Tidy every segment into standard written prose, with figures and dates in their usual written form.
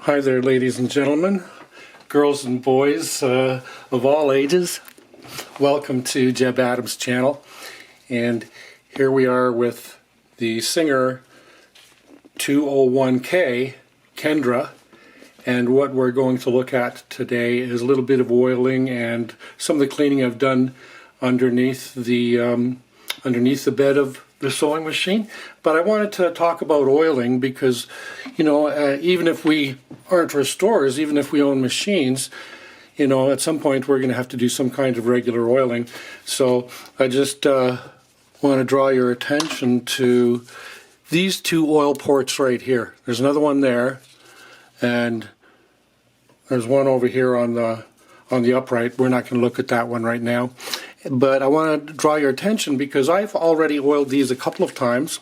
Hi there, ladies and gentlemen, girls and boys of all ages. Welcome to Jebb Adams' channel. And here we are with the Singer 201K Kendra. And what we're going to look at today is a little bit of oiling and some of the cleaning I've done underneath the bed of the sewing machine. But I wanted to talk about oiling because, you know, even if we aren't restorers, even if we own machines, you know, at some point we're going to have to do some kind of regular oiling. So I just want to draw your attention to these two oil ports right here. There's another one there, and there's one over here on the upright. We're not going to look at that one right now. But I want to draw your attention because I've already oiled these a couple of times,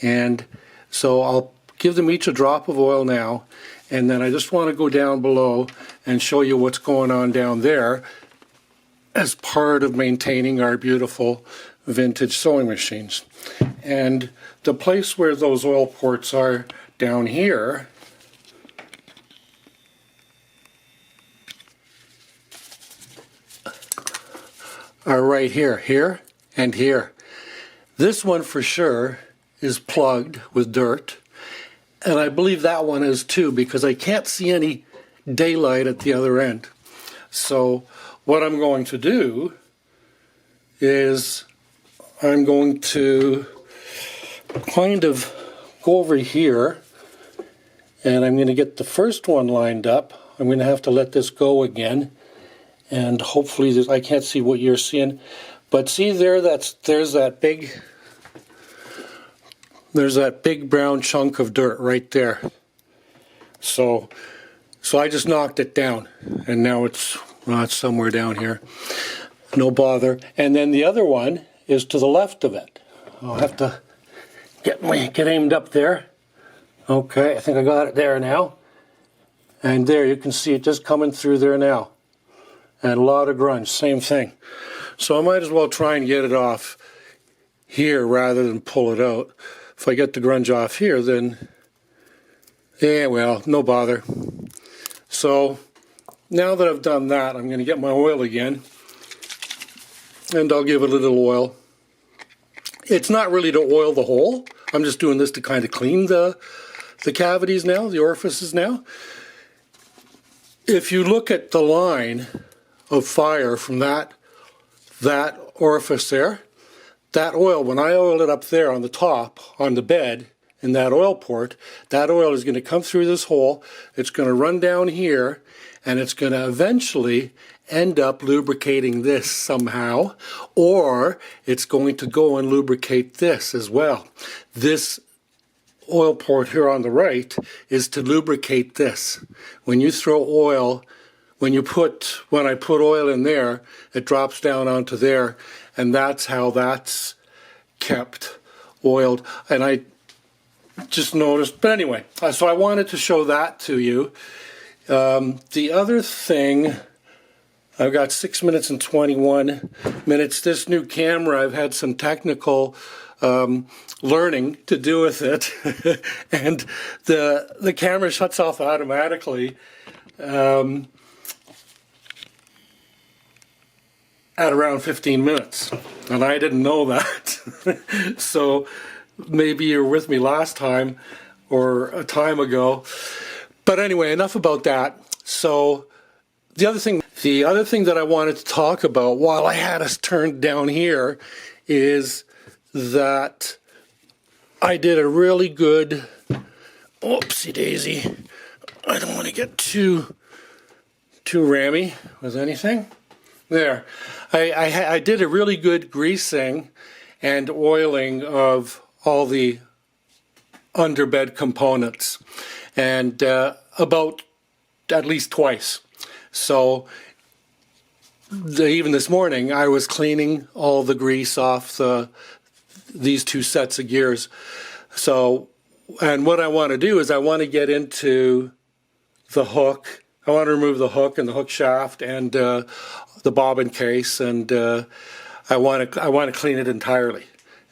and so I'll give them each a drop of oil now, and then I just want to go down below and show you what's going on down there as part of maintaining our beautiful vintage sewing machines. And the place where those oil ports are down here are right here and here. This one for sure is plugged with dirt, and I believe that one is too because I can't see any daylight at the other end. So what I'm going to do is I'm going to kind of go over here, and I'm going to get the first one lined up. I'm going to have to let this go again. And hopefully this, I can't see what you're seeing, but see there, there's that big brown chunk of dirt right there. So I just knocked it down, and now it's somewhere down here. No bother. And then the other one is to the left of it. I'll have to get aimed up there. Okay, I think I got it there now. And there you can see it just coming through there now. And a lot of grunge, same thing. So I might as well try and get it off here rather than pull it out. If I get the grunge off here, then, yeah, well, no bother. So now that I've done that, I'm going to get my oil again, and I'll give it a little oil. It's not really to oil the hole. I'm just doing this to kind of clean the cavities now, the orifices now. If you look at the line of fire from that orifice there, that oil, when I oil it up there on the top, on the bed, in that oil port, that oil is going to come through this hole, it's going to run down here, and it's going to eventually end up lubricating this somehow, or it's going to go and lubricate this as well. This oil port here on the right is to lubricate this. When you throw oil, when I put oil in there, it drops down onto there, and that's how that's kept oiled. And I just noticed, but anyway, so I wanted to show that to you. The other thing, I've got 6 minutes and 21 minutes. This new camera, I've had some technical learning to do with it, and the camera shuts off automatically at around 15 minutes, and I didn't know that. So maybe you were with me last time or a time ago. But anyway, enough about that. So the other thing that I wanted to talk about while I had us turned down here is that I did a really good, oopsie daisy, I don't want to get too rammy with anything. There, I did a really good greasing and oiling of all the underbed components, and about at least twice. So even this morning I was cleaning all the grease off these two sets of gears. So, and what I want to do is I want to get into the hook. I want to remove the hook and the hook shaft and the bobbin case, and I want to clean it entirely.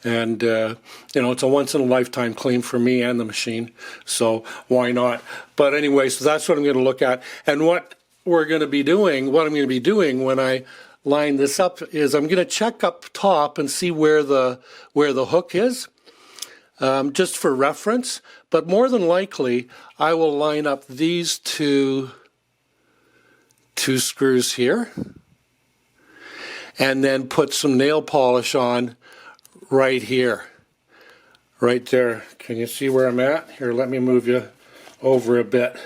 And, you know, it's a once-in-a-lifetime clean for me and the machine, so why not? But anyway, so that's what I'm going to look at. And what I'm going to be doing when I line this up is I'm going to check up top and see where the hook is, just for reference. But more than likely, I will line up these two screws here, and then put some nail polish on right here, right there. Can you see where I'm at? Here, let me move you over a bit.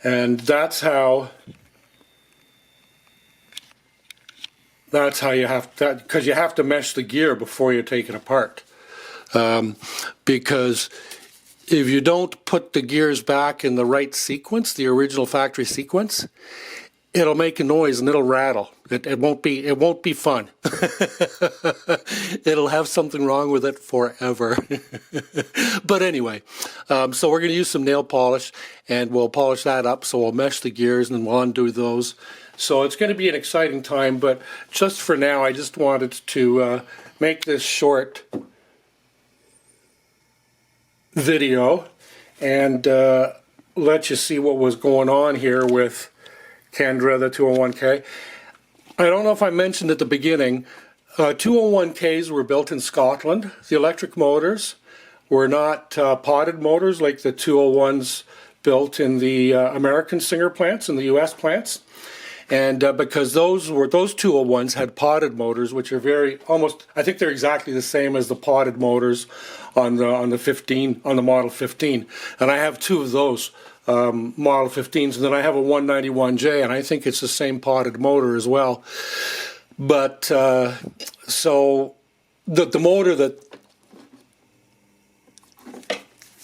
And that's how you have to, because you have to mesh the gear before you take it apart. Because if you don't put the gears back in the right sequence, the original factory sequence, it'll make a noise and it'll rattle. It won't be fun. It'll have something wrong with it forever. But anyway, so we're going to use some nail polish, and we'll polish that up. So we'll mesh the gears and then we'll undo those. So it's going to be an exciting time. But just for now, I just wanted to make this short video and let you see what was going on here with Kendra, the 201K. I don't know if I mentioned at the beginning, 201Ks were built in Scotland. The electric motors were not potted motors like the 201s built in the American Singer plants and the US plants. And because those 201s had potted motors, which are I think they're exactly the same as the potted motors on the Model 15. And I have two of those Model 15s, and then I have a 191J, and I think it's the same potted motor as well. But so the motor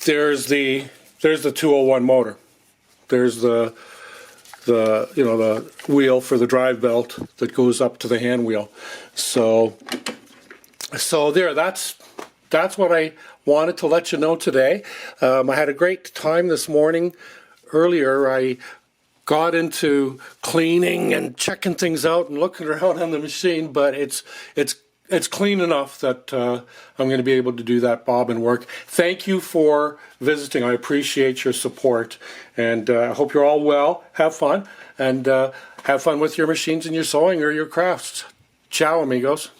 there's the 201 motor. There's the wheel for the drive belt that goes up to the hand wheel. So there, that's what I wanted to let you know today. I had a great time this morning. Earlier, I got into cleaning and checking things out and looking around on the machine, but it's clean enough that I'm going to be able to do that bobbin work. Thank you for visiting. I appreciate your support, and I hope you're all well. Have fun, and have fun with your machines and your sewing or your crafts. Ciao, amigos.